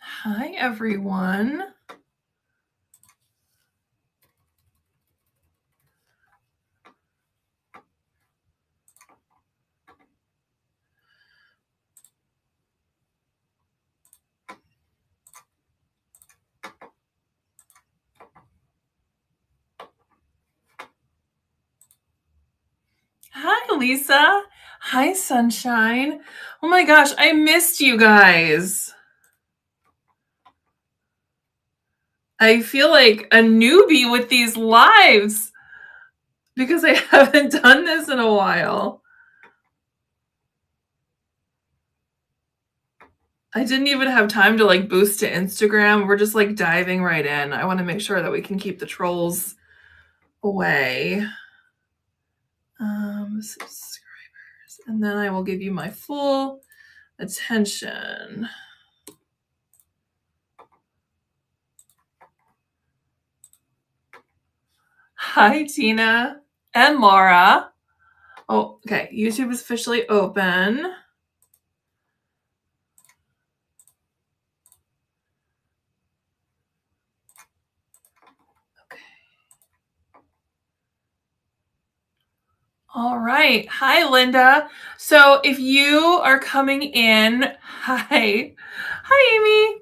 Hi, everyone. Hi, Lisa. Hi, Sunshine. Oh my gosh, I missed you guys. I feel like a newbie with these lives because I haven't done this in a while. I didn't even have time to like boost to Instagram. We're just like diving right in. I want to make sure that we can keep the trolls away. Subscribers. And then I will give you my full attention. Hi, Tina and Laura. Oh, okay. YouTube is officially open. Okay. All right. Hi, Linda. So if you are coming in, hi. Hi, Amy.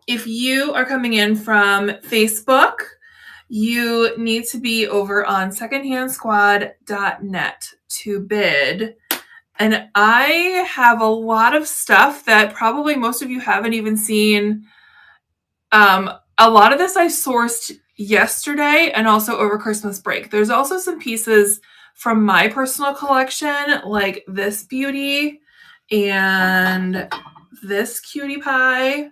If you are coming in from Facebook, you need to be over on secondhandsquad.net to bid. And I have a lot of stuff that probably most of you haven't even seen. A lot of this I sourced yesterday and also over Christmas break. There's also some pieces from my personal collection, like this beauty and this cutie pie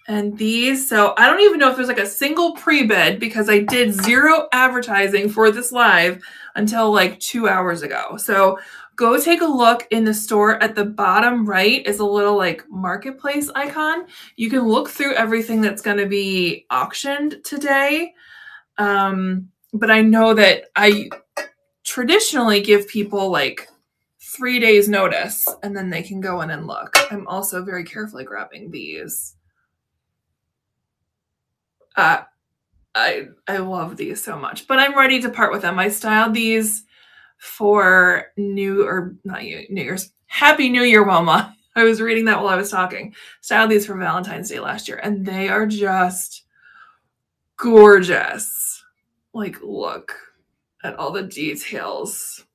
and these. So I don't even know if there's like a single pre-bid because I did zero advertising for this live until like 2 hours ago. So go take a look in the store. At the bottom right is a little like marketplace icon. You can look through everything that's going to be auctioned today. But I know that I traditionally give people like 3 days notice and then they can go in and look. I'm also very carefully grabbing these. I love these so much, but I'm ready to part with them. I styled these for New Year's. Happy New Year, Wilma. I was reading that while I was talking. Styled these for Valentine's Day last year, and they are just gorgeous. Like, look at all the details.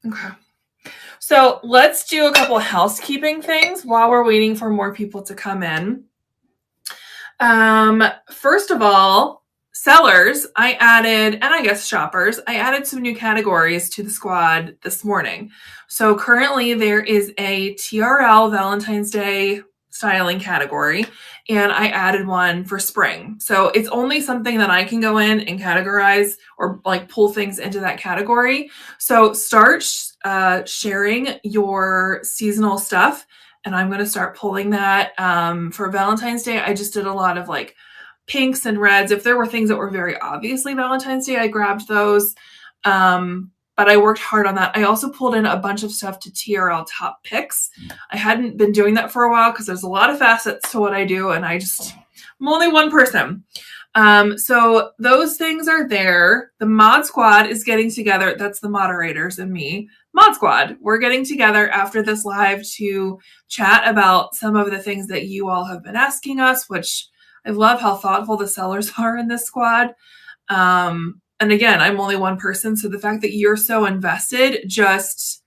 Okay. So let's do a couple housekeeping things while we're waiting for more people to come in. First of all, sellers, I added, and I guess shoppers, I added some new categories to the squad this morning. So currently there is a TRL Valentine's Day styling category, and I added one for spring. So it's only something that I can go in and categorize or like pull things into that category. So start sharing your seasonal stuff. And I'm going to start pulling that for Valentine's Day. I just did a lot of like pinks and reds. If there were things that were very obviously Valentine's Day, I grabbed those. But I worked hard on that. I also pulled in a bunch of stuff to TRL top picks. I hadn't been doing that for a while because there's a lot of facets to what I do. And I'm only one person. So those things are there. The mod squad is getting together. That's the moderators and me. Mod squad, we're getting together after this live to chat about some of the things that you all have been asking us, which I love how thoughtful the sellers are in this squad. And again, I'm only one person, so the fact that you're so invested just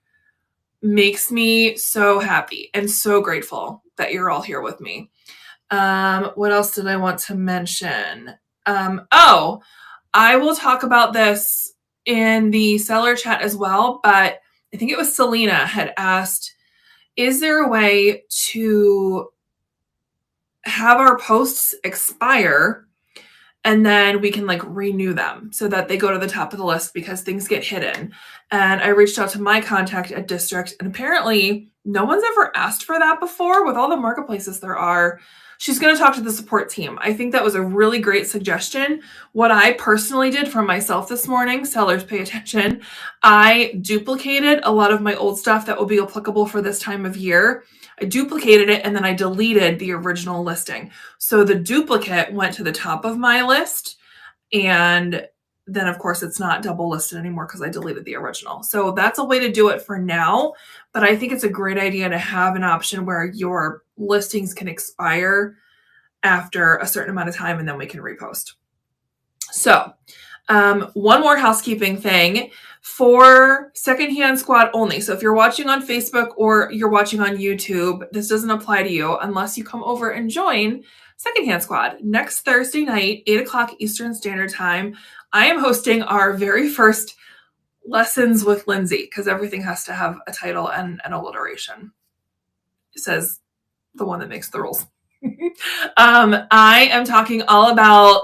makes me so happy and so grateful that you're all here with me. What else did I want to mention? I will talk about this in the seller chat as well, but I think it was Selena had asked, is there a way to have our posts expire and then we can like renew them so that they go to the top of the list because things get hidden? And I reached out to my contact at District, and apparently no one's ever asked for that before with all the marketplaces there are. She's going to talk to the support team. I think that was a really great suggestion. What I personally did for myself this morning, sellers pay attention, I duplicated a lot of my old stuff that will be applicable for this time of year. I duplicated it and then I deleted the original listing. So the duplicate went to the top of my list, and then of course it's not double listed anymore because I deleted the original. So that's a way to do it for now, but I think it's a great idea to have an option where your listings can expire after a certain amount of time and then we can repost. So one more housekeeping thing for Secondhand Squad only. So if you're watching on Facebook or you're watching on YouTube, this doesn't apply to you unless you come over and join Secondhand Squad. Next Thursday night, 8 o'clock Eastern Standard Time, I am hosting our very first Lessons with Lindsay, because everything has to have a title and an alliteration. It says the one that makes the rules. I am talking all about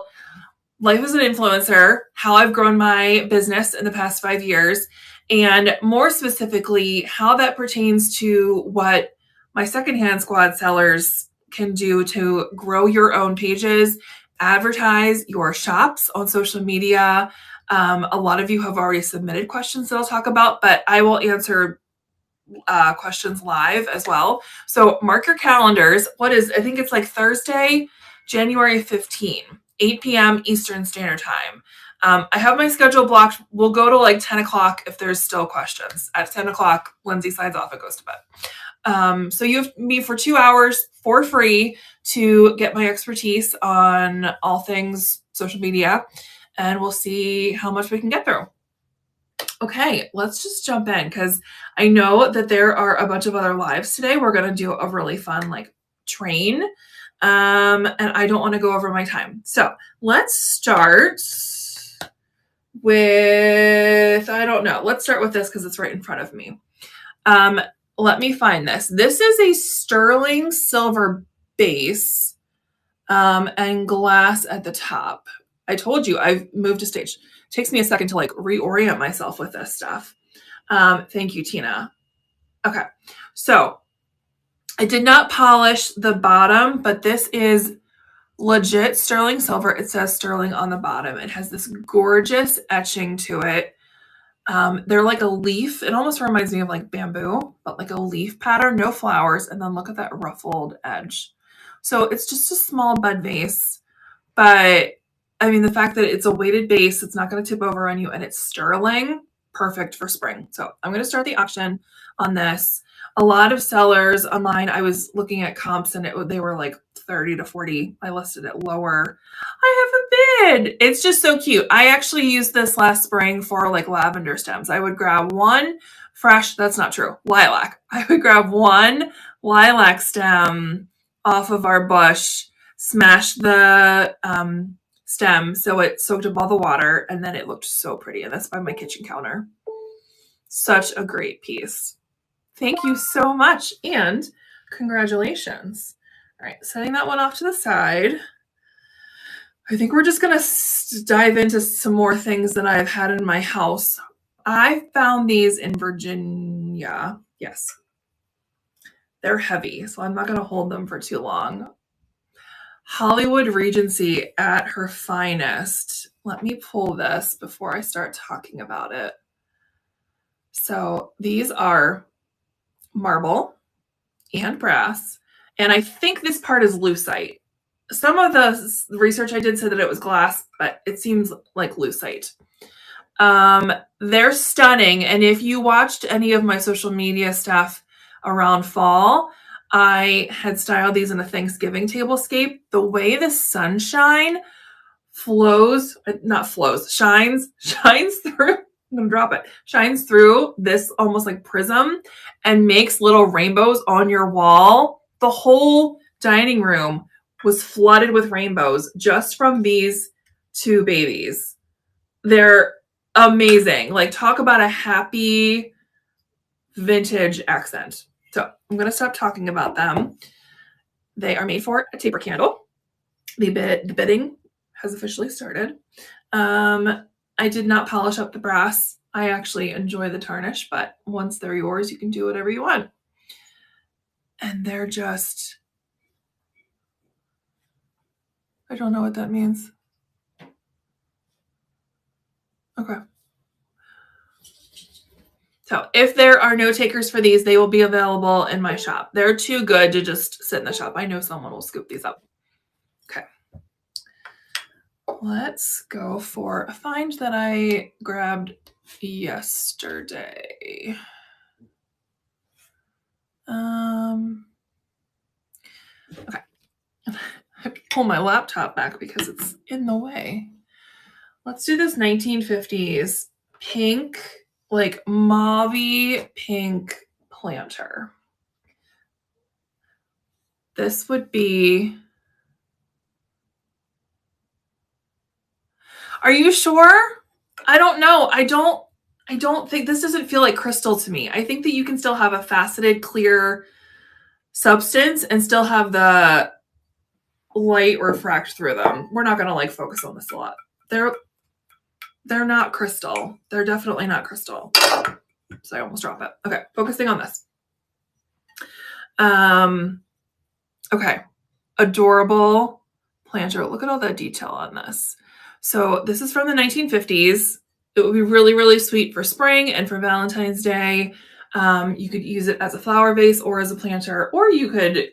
life as an influencer, how I've grown my business in the past 5 years, and more specifically, how that pertains to what my Secondhand Squad sellers can do to grow your own pages, advertise your shops on social media. A lot of you have already submitted questions that I'll talk about, but I will answer questions live as well. So mark your calendars. I think it's like Thursday, January 15, 8 p.m. Eastern Standard Time. I have my schedule blocked. We'll go to like 10 o'clock if there's still questions. At 10 o'clock, Lindsay signs off and goes to bed. So you have me for 2 hours for free to get my expertise on all things social media, and we'll see how much we can get through. Okay, let's just jump in because I know that there are a bunch of other lives today. We're going to do a really fun train, and I don't want to go over my time. So let's start with, I don't know. Let's start with this because it's right in front of me. Let me find this. This is a sterling silver base and glass at the top. I told you I've moved to stage. It takes me a second to reorient myself with this stuff. Thank you, Tina. Okay, so I did not polish the bottom, but this is legit sterling silver. It says sterling on the bottom. It has this gorgeous etching to it. They're like a leaf. It almost reminds me of bamboo, but like a leaf pattern, no flowers. And then look at that ruffled edge. So it's just a small bud vase, but I mean, the fact that it's a weighted base, it's not going to tip over on you, and it's sterling, perfect for spring. So I'm going to start the auction on this. A lot of sellers online, I was looking at comps and they were like 30 to 40. I listed it lower. I have a bid. It's just so cute. I actually used this last spring for lavender stems. I would grab one fresh, that's not true, lilac. I would grab one lilac stem off of our bush, smash the stem so it soaked up all the water, and then it looked so pretty. And that's by my kitchen counter. Such a great piece. Thank you so much, and congratulations. All right, setting that one off to the side. I think we're just going to dive into some more things that I've had in my house. I found these in Virginia. Yes. They're heavy, so I'm not going to hold them for too long. Hollywood Regency at her finest. Let me pull this before I start talking about it. So these are marble and brass, and I think this part is lucite. Some of the research I did said that it was glass, but it seems like lucite. They're stunning, and if you watched any of my social media stuff around fall, I had styled these in a Thanksgiving tablescape. The way the sunshine shines through, I'm gonna drop it, shines through this almost like prism and makes little rainbows on your wall. The whole dining room was flooded with rainbows just from these two babies. They're amazing. Talk about a happy vintage accent. So I'm going to stop talking about them. They are made for a taper candle. The bidding has officially started. I did not polish up the brass. I actually enjoy the tarnish, but once they're yours, you can do whatever you want. And they're just, I don't know what that means. Okay. So if there are no takers for these, they will be available in my shop. They're too good to just sit in the shop. I know someone will scoop these up. Okay. Let's go for a find that I grabbed yesterday. Okay. I have to pull my laptop back because it's in the way. Let's do this 1950s pink, like mauve-y pink planter. This would be... Are you sure? I don't know. I don't think this doesn't feel like crystal to me. I think that you can still have a faceted, clear substance and still have the light refract through them. We're not going to like focus on this a lot. They're not crystal. They're definitely not crystal. So I almost dropped it. Okay, focusing on this. Okay, adorable planter. Look at all that detail on this. So this is from the 1950s. It would be really, really sweet for spring and for Valentine's Day. You could use it as a flower vase or as a planter, or you could,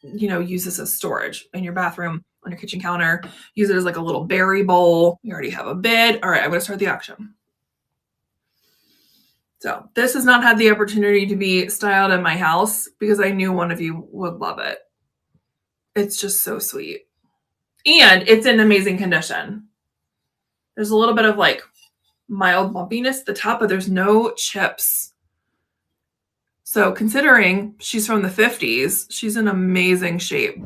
use this as storage in your bathroom, on your kitchen counter. Use it as like a little berry bowl. You already have a bid. All right, I'm going to start the auction. So this has not had the opportunity to be styled in my house because I knew one of you would love it. It's just so sweet. And it's in amazing condition. There's a little bit of like mild bumpiness at the top, but there's no chips. So considering she's from the 50s, she's in amazing shape.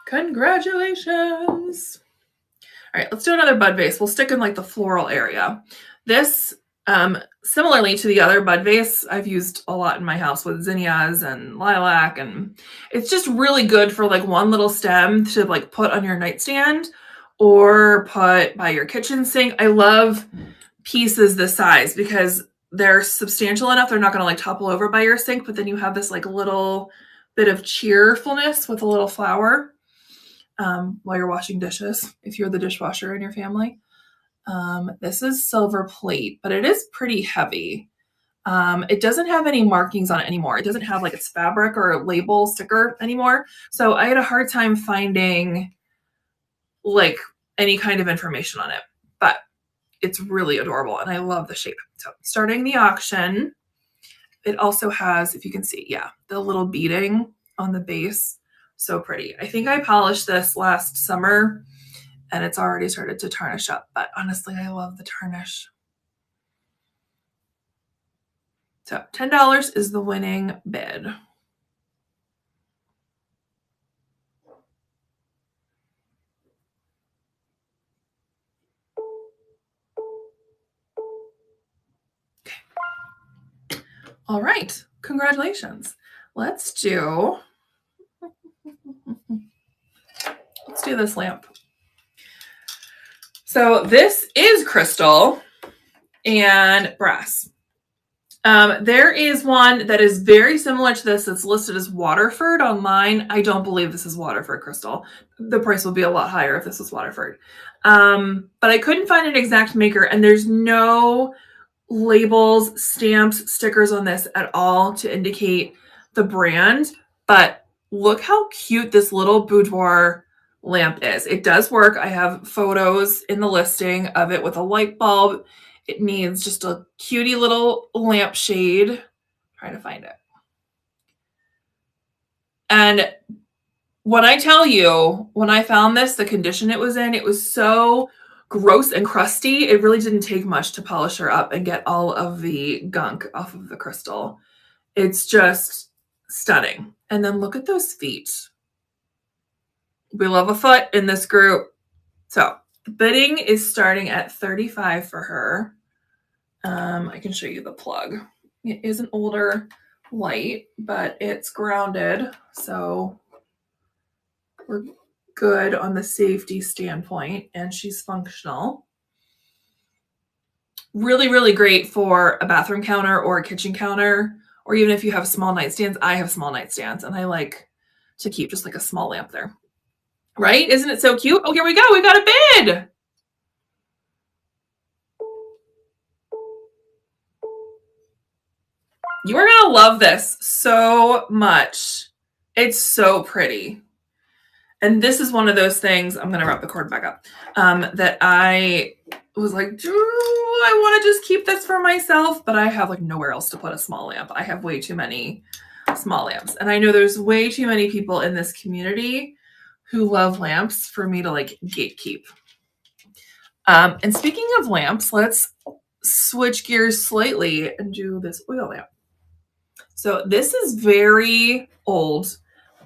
Congratulations. All right, let's do another bud vase. We'll stick in like the floral area. This, similarly to the other bud vase, I've used a lot in my house with zinnias and lilac, and it's just really good for like one little stem to like put on your nightstand or put by your kitchen sink. I love pieces this size because they're substantial enough. They're not going to like topple over by your sink, but then you have this like little bit of cheerfulness with a little flower while you're washing dishes, if you're the dishwasher in your family. This is silver plate, but it is pretty heavy. It doesn't have any markings on it anymore. It doesn't have like its fabric or label sticker anymore. So I had a hard time finding like any kind of information on it, but it's really adorable and I love the shape. So starting the auction, it also has, if you can see, yeah, the little beading on the base. So pretty. I think I polished this last summer and it's already started to tarnish up, but honestly, I love the tarnish. So $10 is the winning bid. Okay. All right, congratulations. Let's do this lamp. So this is crystal and brass. There is one that is very similar to this. It's listed as Waterford online. I don't believe this is Waterford crystal. The price will be a lot higher if this was Waterford. But I couldn't find an exact maker, and there's no labels, stamps, stickers on this at all to indicate the brand. But look how cute this little boudoir lamp is. It does work. I have photos in the listing of it with a light bulb. It needs just a cutie little lampshade. Trying to find it. And when I tell you, when I found this, the condition it was in, it was so gross and crusty. It really didn't take much to polish her up and get all of the gunk off of the crystal. It's just stunning. And then look at those feet. We love a foot in this group. So the bidding is starting at $35 for her. I can show you the plug. It is an older light, but it's grounded. So we're good on the safety standpoint, and she's functional. Really, really great for a bathroom counter or a kitchen counter, or even if you have small nightstands. I have small nightstands, and I like to keep just like a small lamp there. right? Isn't it so cute? Oh, here we go. We got a bid. You are going to love this so much. It's so pretty. And this is one of those things, I'm going to wrap the cord back up, that I was like, do I want to just keep this for myself? But I have like nowhere else to put a small lamp. I have way too many small lamps. And I know there's way too many people in this community who love lamps for me to like gatekeep. And speaking of lamps, let's switch gears slightly and do this oil lamp. So this is very old,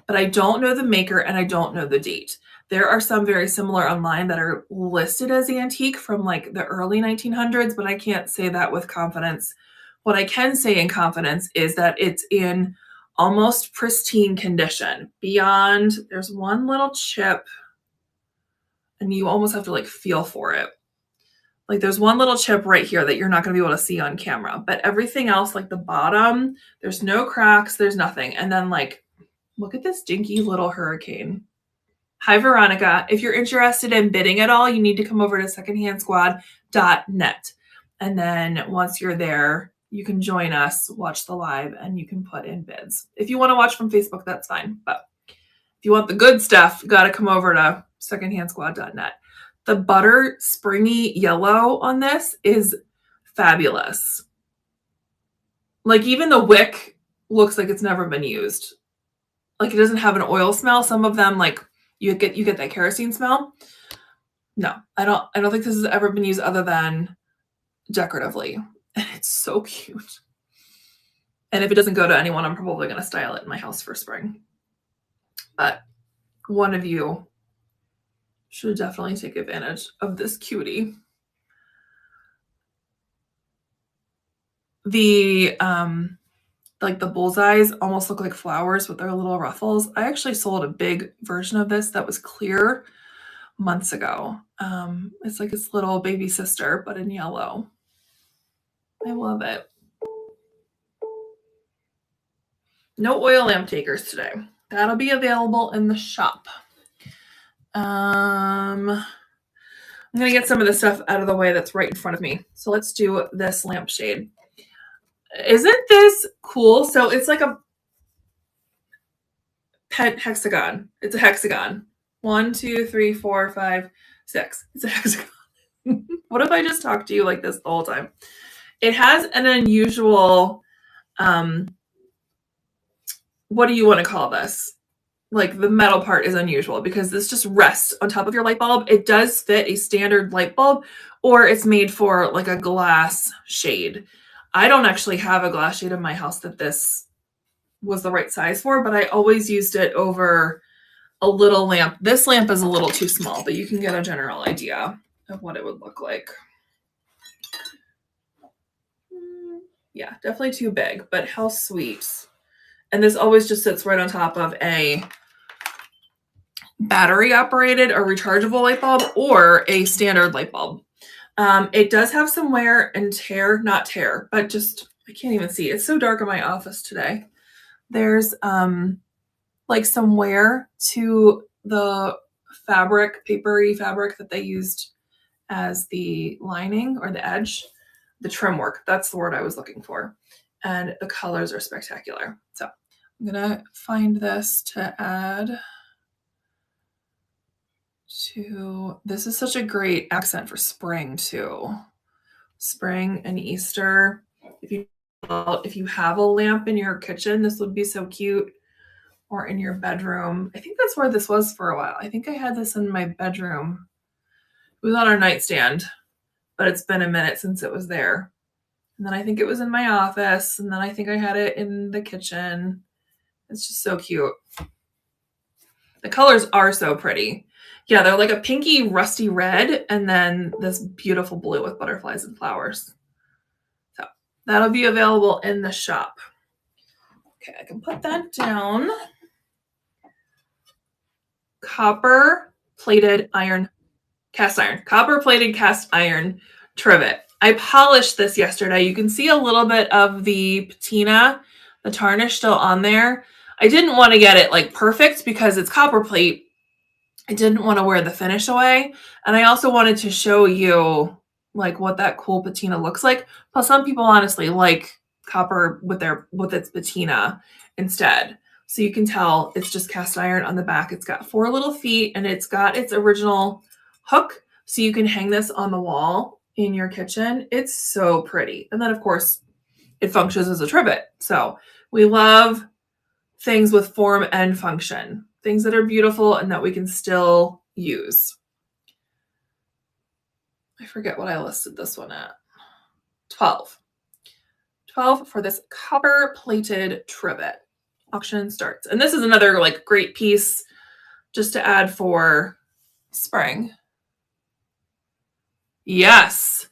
but I don't know the maker and I don't know the date. There are some very similar online that are listed as antique from like the early 1900s, but I can't say that with confidence. What I can say in confidence is that it's in almost pristine condition. Beyond, there's one little chip and you almost have to like feel for it. Like there's one little chip right here that you're not going to be able to see on camera, but everything else, like the bottom, there's no cracks, there's nothing. And then like, look at this dinky little hurricane. Hi, Veronica. If you're interested in bidding at all, you need to come over to secondhandsquad.net. And then once you're there, you can join us, watch the live, and you can put in bids. If you want to watch from Facebook, that's fine. But if you want the good stuff, you got to come over to secondhandsquad.net. The butter springy yellow on this is fabulous. Like even the wick looks like it's never been used. Like it doesn't have an oil smell. Some of them, like you get that kerosene smell. No, I don't think this has ever been used other than decoratively. And it's so cute. And if it doesn't go to anyone, I'm probably going to style it in my house for spring. But one of you should definitely take advantage of this cutie. The like the bullseyes almost look like flowers with their little ruffles. I actually sold a big version of this that was clear months ago. It's like its little baby sister, but in yellow. I love it. No oil lamp takers today. That'll be available in the shop. I'm going to get some of the stuff out of the way that's right in front of me. So let's do this lampshade. Isn't this cool? So it's like a pet hexagon. It's a hexagon. 1, 2, 3, 4, 5, 6. It's a hexagon. What if I just talked to you like this the whole time? It has an unusual, what do you want to call this? Like the metal part is unusual because this just rests on top of your light bulb. It does fit a standard light bulb, or it's made for like a glass shade. I don't actually have a glass shade in my house that this was the right size for, but I always used it over a little lamp. This lamp is a little too small, but you can get a general idea of what it would look like. Yeah, definitely too big, but how sweet. And this always just sits right on top of a battery operated or rechargeable light bulb or a standard light bulb. It does have some wear and tear, not tear, but just, I can't even see. It's so dark in my office today. There's like some wear to the fabric, papery fabric that they used as the lining or the edge, the trim work. That's the word I was looking for. And the colors are spectacular. So I'm gonna find this to add to, this is such a great accent for spring too. Spring and Easter. If you have a lamp in your kitchen, this would be so cute. Or in your bedroom. I think that's where this was for a while. I think I had this in my bedroom. It was on our nightstand, but it's been a minute since it was there. And then I think it was in my office, and then I think I had it in the kitchen. It's just so cute. The colors are so pretty. Yeah, they're like a pinky rusty red and then this beautiful blue with butterflies and flowers. So that'll be available in the shop. Okay, I can put that down. Copper plated cast iron trivet. I polished this yesterday. You can see a little bit of the patina, the tarnish still on there. I didn't want to get it like perfect because it's copper plate, I didn't want to wear the finish away. And I also wanted to show you like what that cool patina looks like. Plus some people honestly like copper with its patina instead. So you can tell it's just cast iron on the back. It's got 4 little feet and it's got its original hook. So you can hang this on the wall in your kitchen. It's so pretty. And then of course it functions as a trivet. So we love things with form and function, things that are beautiful and that we can still use. I forget what I listed this one at. 12. 12 for this copper plated trivet. Auction starts. And this is another like great piece just to add for spring. Yes.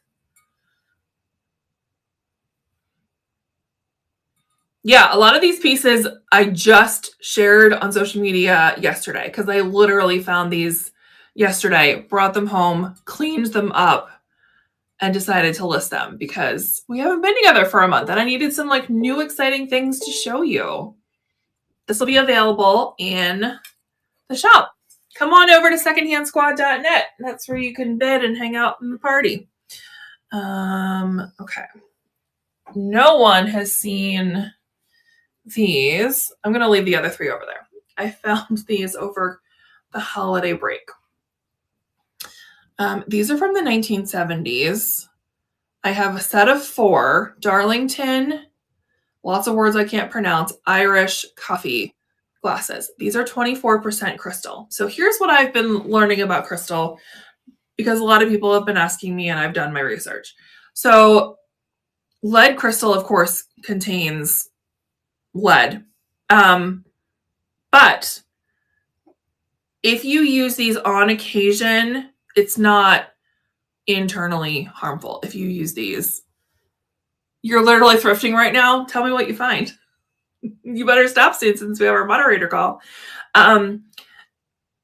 Yeah, a lot of these pieces I just shared on social media yesterday because I literally found these yesterday, brought them home, cleaned them up, and decided to list them because we haven't been together for a month and I needed some like new exciting things to show you. This will be available in the shop. Come on over to secondhandsquad.net. That's where you can bid and hang out in the party. Okay. No one has seen these. I'm going to leave the other 3 over there. I found these over the holiday break. These are from the 1970s. I have a set of 4 Darlington, lots of words I can't pronounce, Irish coffee glasses. These are 24% crystal. So here's what I've been learning about crystal because a lot of people have been asking me and I've done my research. So lead crystal, of course, contains lead. But if you use these on occasion, it's not internally harmful. If you use these, you're literally thrifting right now. Tell me what you find. You better stop soon since we have our moderator call.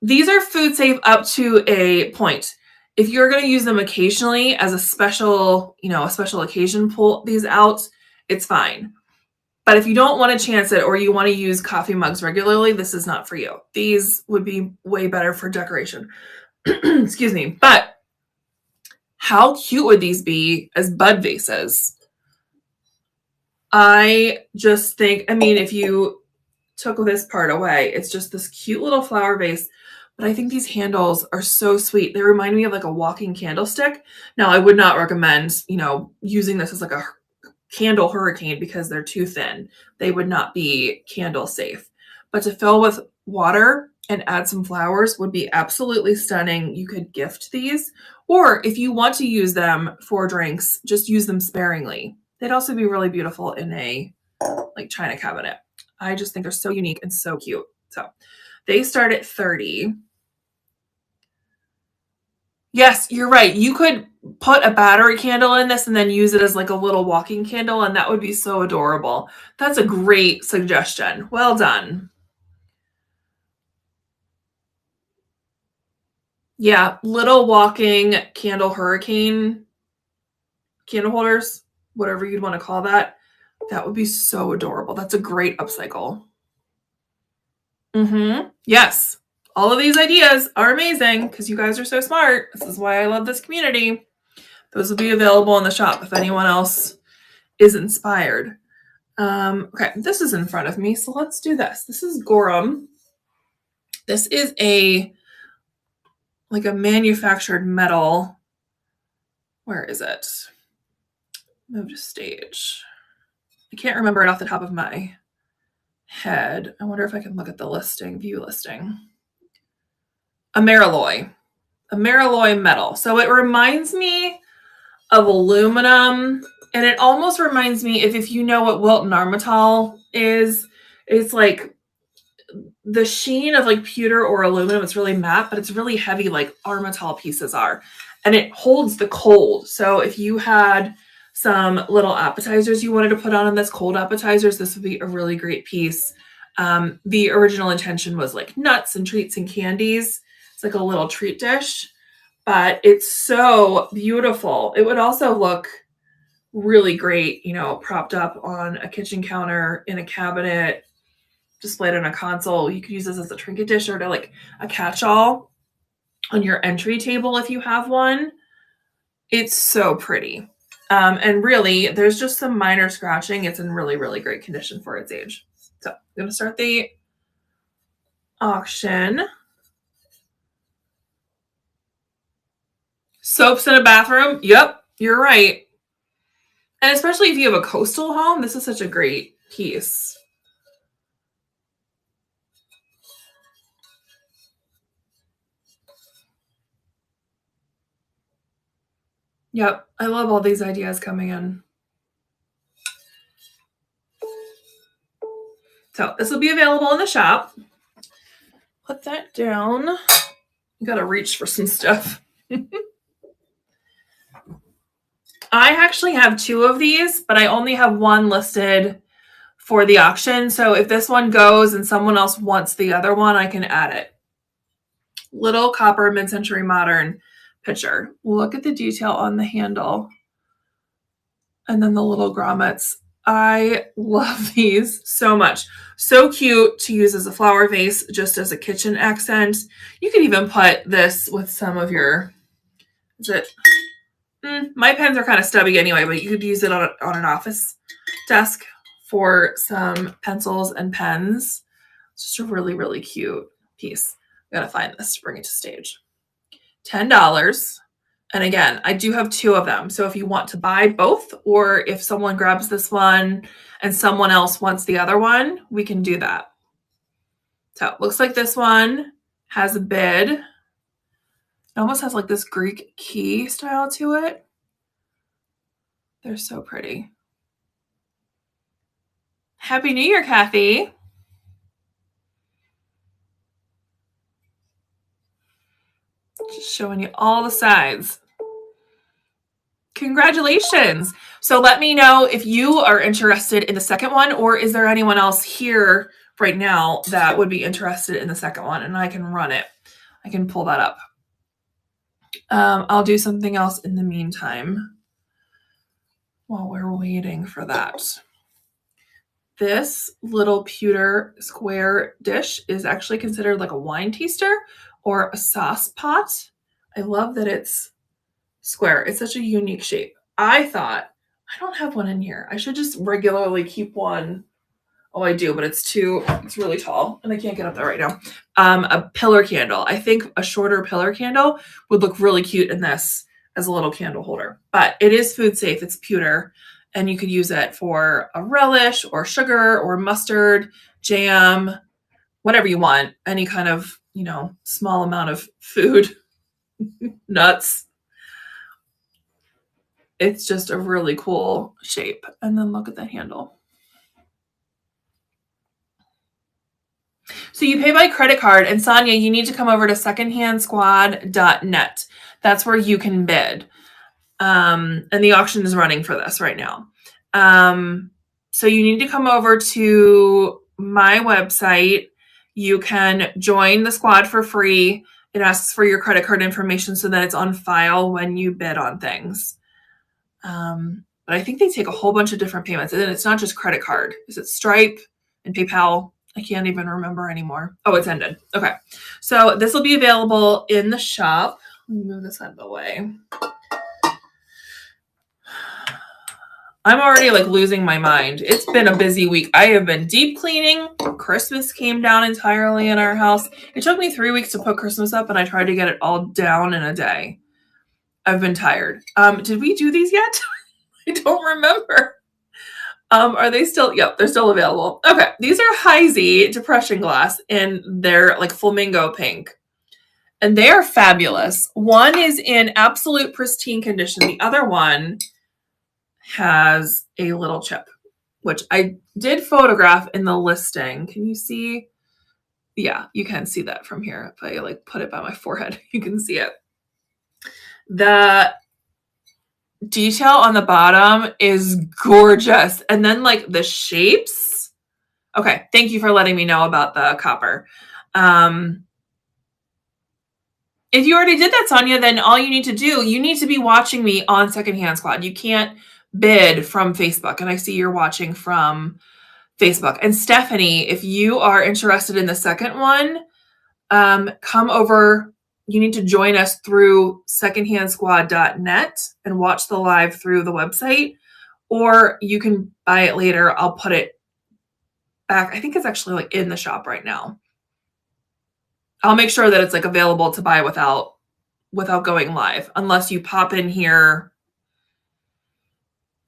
These are food safe up to a point. If you're going to use them occasionally as a special occasion, pull these out, it's fine. But if you don't want to chance it or you want to use coffee mugs regularly, this is not for you. These would be way better for decoration. Excuse me. But how cute would these be as bud vases? I just think, if you took this part away, it's just this cute little flower vase. But I think these handles are so sweet. They remind me of like a walking candlestick. Now, I would not recommend, using this as like a candle hurricane because they're too thin. They would not be candle safe. But to fill with water and add some flowers would be absolutely stunning. You could gift these. Or if you want to use them for drinks, just use them sparingly. They'd also be really beautiful in a like china cabinet. I just think they're so unique and so cute. So they start at $30. Yes, you're right. You could put a battery candle in this and then use it as like a little walking candle, and that would be so adorable. That's a great suggestion. Well done. Yeah, little walking candle hurricane candle holders, whatever you'd want to call that. That would be so adorable. That's a great upcycle. Yes. All of these ideas are amazing because you guys are so smart. This is why I love this community. Those will be available in the shop if anyone else is inspired. Okay, this is in front of me, so let's do this. This is Gorham. This is a manufactured metal. Where is it? Move to stage. I can't remember it off the top of my head. I wonder if I can look at the listing, view listing. Amarylloy metal. So it reminds me of aluminum, and it almost reminds me if you know what Wilton Armital is. It's like the sheen of like pewter or aluminum. It's really matte, but it's really heavy like Armital pieces are, and it holds the cold. So if you had some little appetizers you wanted to put on in this, cold appetizers, this would be a really great piece. The original intention was like nuts and treats and candies. It's like a little treat dish, but it's so beautiful. It would also look really great, propped up on a kitchen counter, in a cabinet, displayed on a console. You could use this as a trinket dish or to like a catch-all. on your entry table if you have one. It's so pretty. And really, there's just some minor scratching. It's in really, really great condition for its age. So I'm going to start the auction. Soaps in a bathroom. Yep, you're right. And especially if you have a coastal home, this is such a great piece. Yep, I love all these ideas coming in. So this will be available in the shop. Put that down. You gotta reach for some stuff. I actually have 2 of these, but I only have one listed for the auction. So if this one goes and someone else wants the other one, I can add it. Little copper mid-century modern pitcher. Look at the detail on the handle. And then the little grommets. I love these so much. So cute to use as a flower vase, just as a kitchen accent. You could even put this with some of your, my pens are kind of stubby anyway, but you could use it on an office desk for some pencils and pens. It's just a really, really cute piece. I gotta find this to bring it to stage. $10. And again, I do have 2 of them. So if you want to buy both, or if someone grabs this one and someone else wants the other one, we can do that. So it looks like this one has a bid. It almost has like this Greek key style to it. They're so pretty. Happy New Year, Kathy. Just showing you all the sides. Congratulations. So let me know if you are interested in the second one, or is there anyone else here right now that would be interested in the second one, and I can run it. I can pull that up. I'll do something else in the meantime while we're waiting for that. This little pewter square dish is actually considered like a wine taster or a sauce pot. I love that it's square. It's such a unique shape. I thought, I don't have one in here. I should just regularly keep one. Oh, I do, but it's really tall and I can't get up there right now. A pillar candle. I think a shorter pillar candle would look really cute in this as a little candle holder, but it is food safe. It's pewter, and you could use it for a relish or sugar or mustard, jam, whatever you want. Any kind of, small amount of food, nuts. It's just a really cool shape. And then look at the handle. So you pay by credit card, and Sonia, you need to come over to secondhandsquad.net. That's where you can bid. And the auction is running for this right now. So you need to come over to my website. You can join the squad for free. It asks for your credit card information so that it's on file when you bid on things. But I think they take a whole bunch of different payments, and it's not just credit card. Is it Stripe and PayPal? I can't even remember anymore. Oh, it's ended. Okay. So this will be available in the shop. Let me move this out of the way. I'm already like losing my mind. It's been a busy week. I have been deep cleaning. Christmas came down entirely in our house. It took me 3 weeks to put Christmas up, and I tried to get it all down in a day. I've been tired. Did we do these yet? I don't remember. Are they still? Yep, they're still available. Okay, these are Heisey depression glass in their like flamingo pink. And they are fabulous. One is in absolute pristine condition. The other one has a little chip, which I did photograph in the listing. Can you see? Yeah, you can see that from here. If I like put it by my forehead, you can see it. The detail on the bottom is gorgeous. And then like the shapes. Okay, thank you for letting me know about the copper. If you already did that, Sonia, then all you need to do, you need to be watching me on Secondhand Squad. You can't bid from Facebook. And I see you're watching from Facebook. And Stephanie, if you are interested in the second one, come over you need to join us through secondhandsquad.net and watch the live through the website, or you can buy it later. I'll put it back. I think it's actually like in the shop right now. I'll make sure that it's like available to buy without going live, unless you pop in here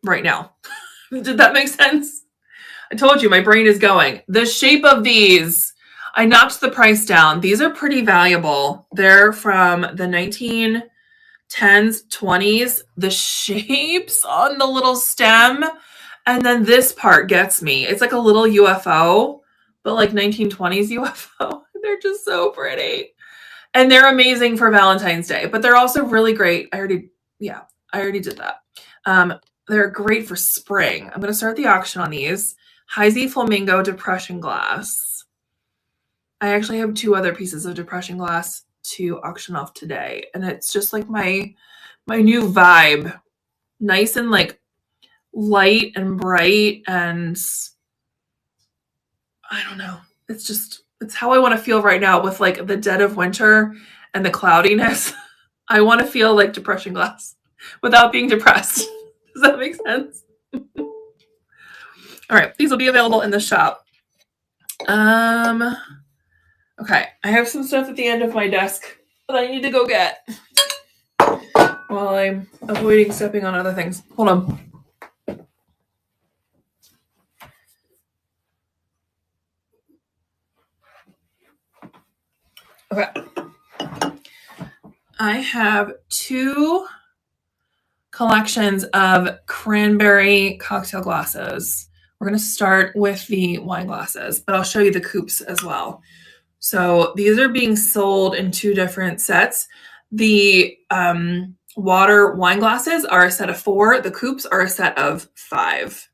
right now. Did that make sense? I told you my brain is going. The shape of these, I knocked the price down. These are pretty valuable. They're from the 1910s, 20s. The shapes on the little stem, and then this part gets me. It's like a little UFO, but like 1920s UFO. They're just so pretty. And they're amazing for Valentine's Day, but they're also really great. I already did that. They're great for spring. I'm going to start the auction on these. Heisey Flamingo Depression Glass. I actually have 2 other pieces of depression glass to auction off today. And it's just like my new vibe. Nice and like light and bright, and I don't know. It's how I want to feel right now with like the dead of winter and the cloudiness. I want to feel like depression glass without being depressed. Does that make sense? All right, these will be available in the shop. Okay, I have some stuff at the end of my desk that I need to go get while I'm avoiding stepping on other things. Hold on. Okay. I have 2 collections of cranberry cocktail glasses. We're going to start with the wine glasses, but I'll show you the coupes as well. So these are being sold in 2 different sets. The water wine glasses are a set of 4. The coupes are a set of 5.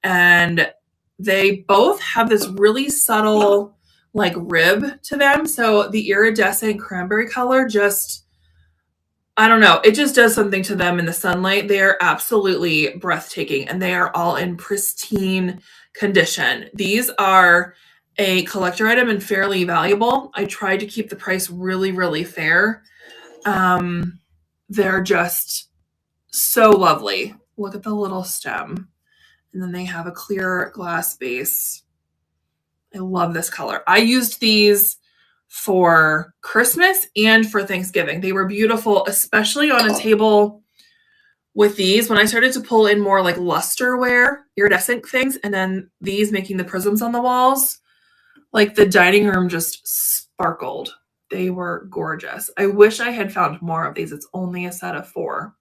And they both have this really subtle like rib to them. So the iridescent cranberry color just, I don't know, it just does something to them in the sunlight. They are absolutely breathtaking, and they are all in pristine condition. These are a collector item and fairly valuable. I tried to keep the price really, really fair. They're just so lovely. Look at the little stem. And then they have a clear glass base. I love this color. I used these for Christmas and for Thanksgiving. They were beautiful, especially on a table with these. When I started to pull in more like lusterware, iridescent things, and then these making the prisms on the walls, like the dining room just sparkled. They were gorgeous. I wish I had found more of these. It's only a set of 4.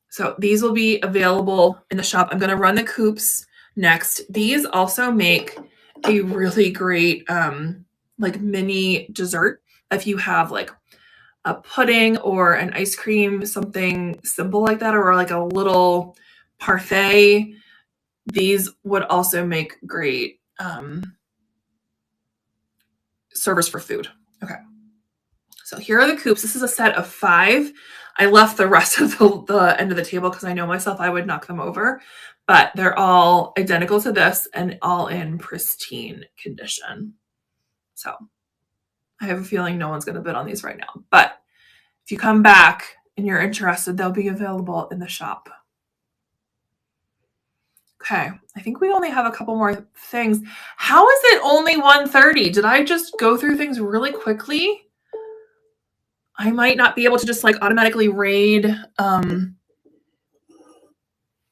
So these will be available in the shop. I'm going to run the coupes next. These also make a really great like mini dessert. If you have like a pudding or an ice cream, something simple like that, or like a little parfait, these would also make great servers for food. Okay. So here are the coupes. This is a set of 5. I left the rest of the end of the table because I know myself I would knock them over, but they're all identical to this and all in pristine condition. So I have a feeling no one's going to bid on these right now, but if you come back and you're interested, they'll be available in the shop. Okay, I think we only have a couple more things. How is it only 1:30? Did I just go through things really quickly? I might not be able to just like automatically raid.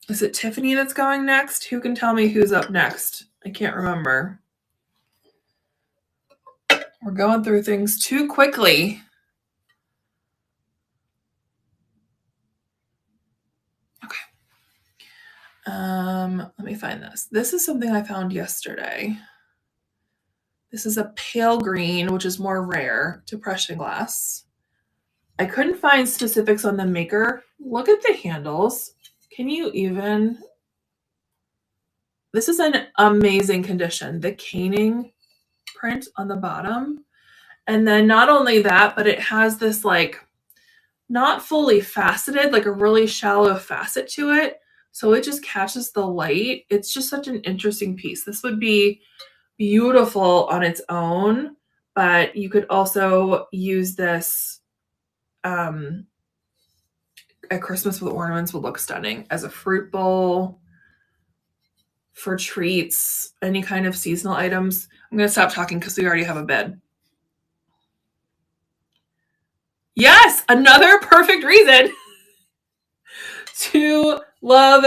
Is it Tiffany that's going next? Who can tell me who's up next? I can't remember. We're going through things too quickly. Okay. Let me find this. This is something I found yesterday. This is a pale green, which is more rare, depression glass. I couldn't find specifics on the maker. Look at the handles. Can you even? This is an amazing condition. The caning print on the bottom. And then not only that, but it has this like not fully faceted, like a really shallow facet to it. So it just catches the light. It's just such an interesting piece. This would be beautiful on its own, but you could also use this at Christmas with ornaments would look stunning as a fruit bowl, for treats, any kind of seasonal items. I'm going to stop talking because we already have a bed. Yes, another perfect reason to love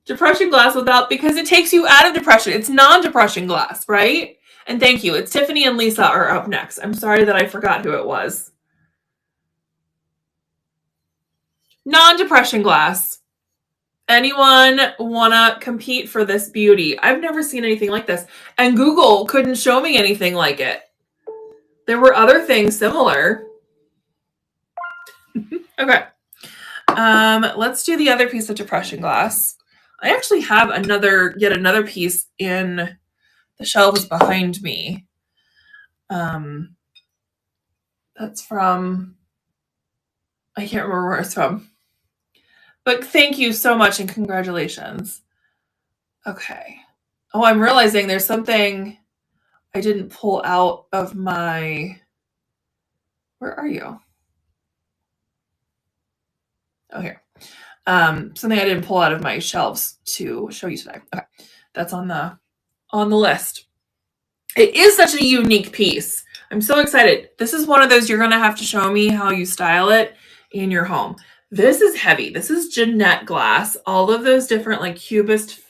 depression glass because it takes you out of depression. It's non-depression glass, right? And thank you. It's Tiffany and Lisa are up next. I'm sorry that I forgot who it was. Non-depression glass. Anyone wanna compete for this beauty? I've never seen anything like this. And Google couldn't show me anything like it. There were other things similar. Okay. Let's do the other piece of depression glass. I actually have yet another piece in the shelves behind me. That's from, I can't remember where it's from. But thank you so much and congratulations. Okay. Oh, I'm realizing there's something I didn't pull out of my, where are you? Oh, here. Something I didn't pull out of my shelves to show you today. Okay. That's on the list. It is such a unique piece. I'm so excited. This is one of those you're going to have to show me how you style it in your home. This is heavy. This is Jeanette glass. All of those different like cubist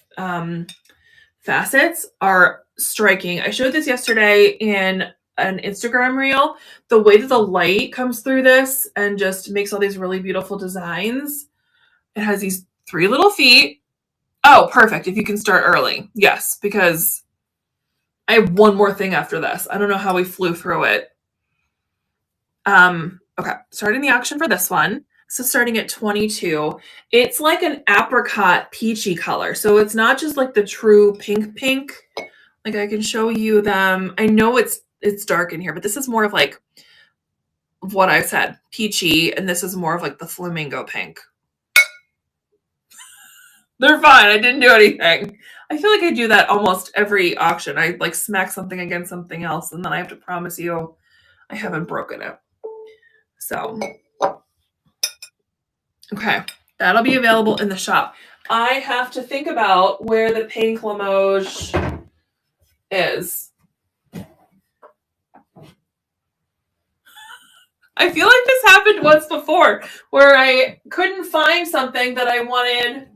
facets are striking. I showed this yesterday in an Instagram reel. The way that the light comes through this and just makes all these really beautiful designs. It has these 3 little feet. Oh, perfect. If you can start early. Yes, because I have one more thing after this. I don't know how we flew through it. Okay, starting the auction for this one. So starting at 22, it's like an apricot peachy color. So it's not just like the true pink. Like I can show you them. I know it's dark in here, but this is more of like what I said, peachy, and this is more of like the flamingo pink. They're fine. I didn't do anything. I feel like I do that almost every auction. I like smack something against something else, and then I have to promise you I haven't broken it. So, okay, that'll be available in the shop. I have to think about where the pink Limoges is. I feel like this happened once before where I couldn't find something that I wanted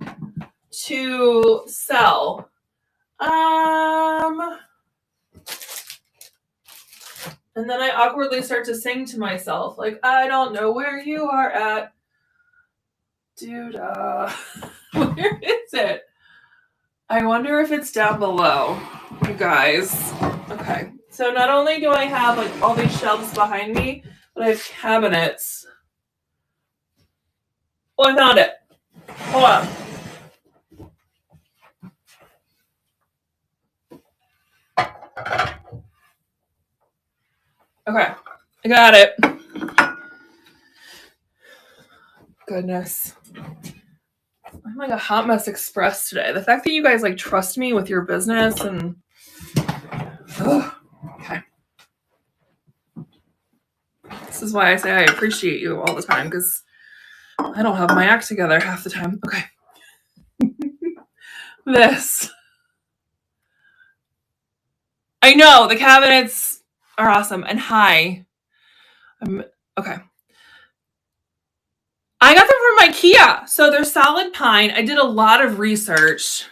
to sell. And then I awkwardly start to sing to myself, like, I don't know where you are at. Dude, where is it? I wonder if it's down below, you guys. Okay, so not only do I have like all these shelves behind me, but I have cabinets. Oh, I found it. Hold on. Okay, I got it. Goodness. I'm like a hot mess express today. The fact that you guys like trust me with your business and okay. This is why I say I appreciate you all the time, because I don't have my act together half the time. Okay. This. I know the cabinets are awesome and high. Okay. I got them from IKEA. So they're solid pine. I did a lot of research.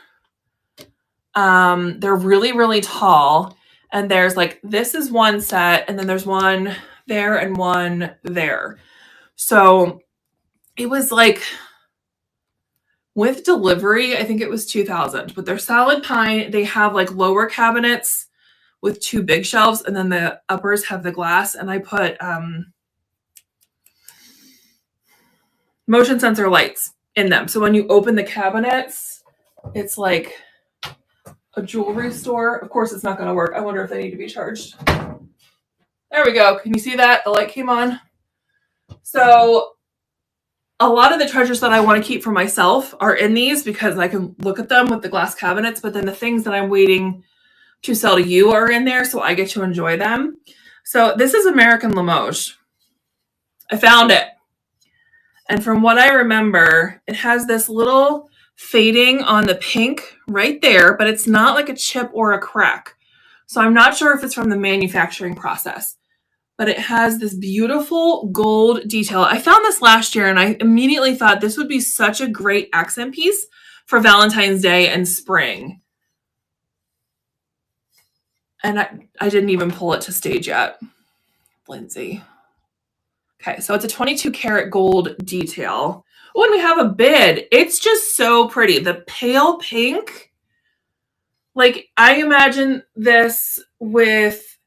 They're really, really tall. And there's like, this is one set, and then there's one there and one there. So it was like, with delivery, I think it was $2,000, but they're solid pine. They have like lower cabinets with 2 big shelves, and then the uppers have the glass. And I put motion sensor lights in them. So when you open the cabinets, it's like a jewelry store. Of course, it's not going to work. I wonder if they need to be charged. There we go. Can you see that? The light came on. So a lot of the treasures that I want to keep for myself are in these because I can look at them with the glass cabinets, but then the things that I'm waiting to sell to you are in there, so I get to enjoy them. So this is American Limoges. I found it. And from what I remember, it has this little fading on the pink right there, but it's not like a chip or a crack. So I'm not sure if it's from the manufacturing process, but it has this beautiful gold detail. I found this last year and I immediately thought this would be such a great accent piece for Valentine's Day and spring. And I didn't even pull it to stage yet, Lindsay. Okay, so it's a 22 karat gold detail. Oh, and we have a bid. It's just so pretty. The pale pink. Like, I imagine this with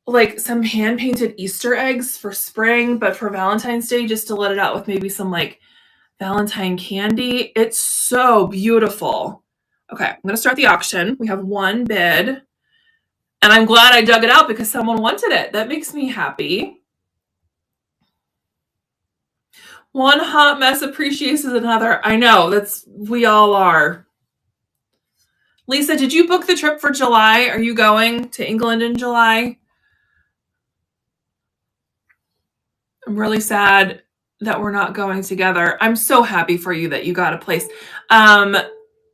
like some hand painted Easter eggs for spring, but for Valentine's Day, just to let it out with maybe some like Valentine candy. It's so beautiful. Okay, I'm going to start the auction. We have one bid, and I'm glad I dug it out because someone wanted it. That makes me happy. One hot mess appreciates another. I know, we all are. Lisa, did you book the trip for July? Are you going to England in July? I'm really sad that we're not going together. I'm so happy for you that you got a place.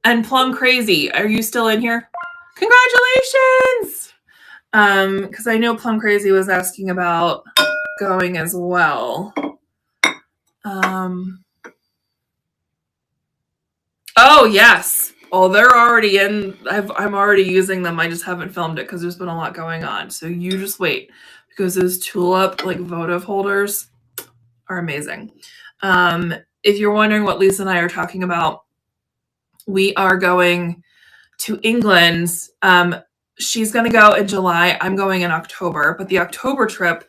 And Plum Crazy, are you still in here? Congratulations! Because I know Plum Crazy was asking about going as well. Oh, yes. Oh, they're already in. I'm already using them. I just haven't filmed it because there's been a lot going on. So you just wait, because those tulip like votive holders are amazing. If you're wondering what Lisa and I are talking about, we are going to England. She's going to go in July. I'm going in October, but the October trip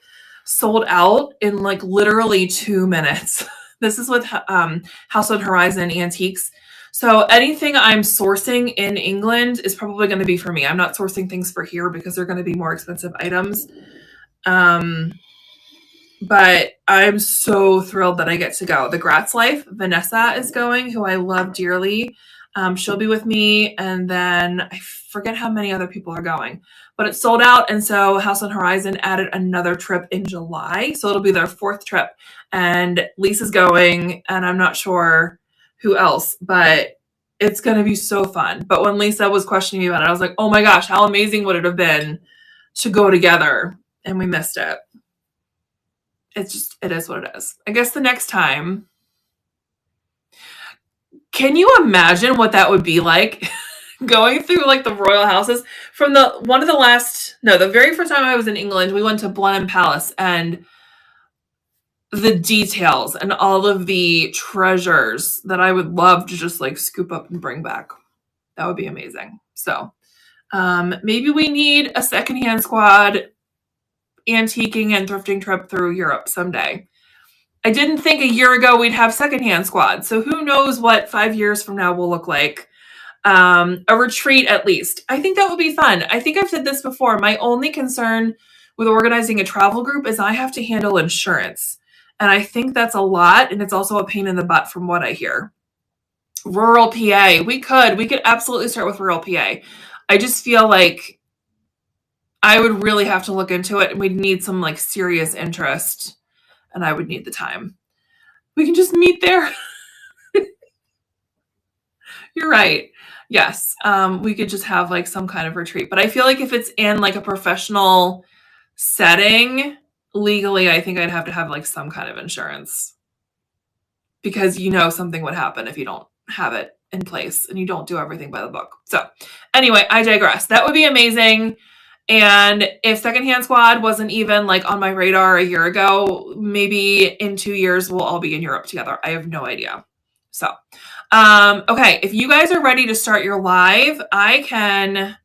sold out in like literally 2 minutes. This is with House on Horizon Antiques. So anything I'm sourcing in England is probably going to be for me. I'm not sourcing things for here because they're going to be more expensive items. But I'm so thrilled that I get to go. The Gratz Life, Vanessa is going, who I love dearly. She'll be with me. And then I forget how many other people are going. But it's sold out. And so House on Horizon added another trip in July. So it'll be their 4th trip. And Lisa's going. And I'm not sure who else. But it's going to be so fun. But when Lisa was questioning me about it, I was like, oh my gosh, how amazing would it have been to go together? And we missed it. It is what it is. I guess the next time. Can you imagine what that would be like? Going through like the royal houses from the very first time I was in England, we went to Blenheim Palace, and the details and all of the treasures that I would love to just like scoop up and bring back. That would be amazing. So maybe we need a secondhand squad antiquing and thrifting trip through Europe someday. I didn't think a year ago we'd have secondhand squad. So who knows what 5 years from now will look like. A retreat at least. I think that would be fun. I think I've said this before. My only concern with organizing a travel group is I have to handle insurance. And I think that's a lot. And it's also a pain in the butt from what I hear. Rural PA. We could absolutely start with rural PA. I just feel like I would really have to look into it, and we'd need some like serious interest, and I would need the time. We can just meet there. You're right. Yes. We could just have like some kind of retreat, but I feel like if it's in like a professional setting, legally, I think I'd have to have like some kind of insurance, because something would happen if you don't have it in place and you don't do everything by the book. So anyway, I digress. That would be amazing. And if Secondhand Squad wasn't even like on my radar a year ago, maybe in 2 years we'll all be in Europe together. I have no idea. So, okay. If you guys are ready to start your live, I can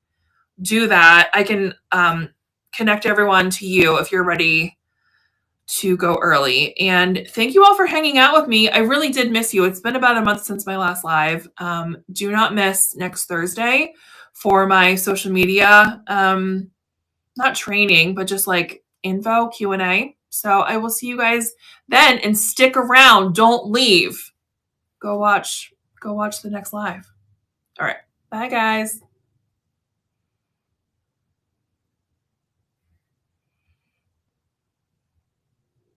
do that. I can connect everyone to you if you're ready to go early. And thank you all for hanging out with me. I really did miss you. It's been about a month since my last live. Do not miss next Thursday for my social media, not training, but just like info Q&A. So I will see you guys then, and stick around. Don't leave. Go watch the next live. All right. Bye guys.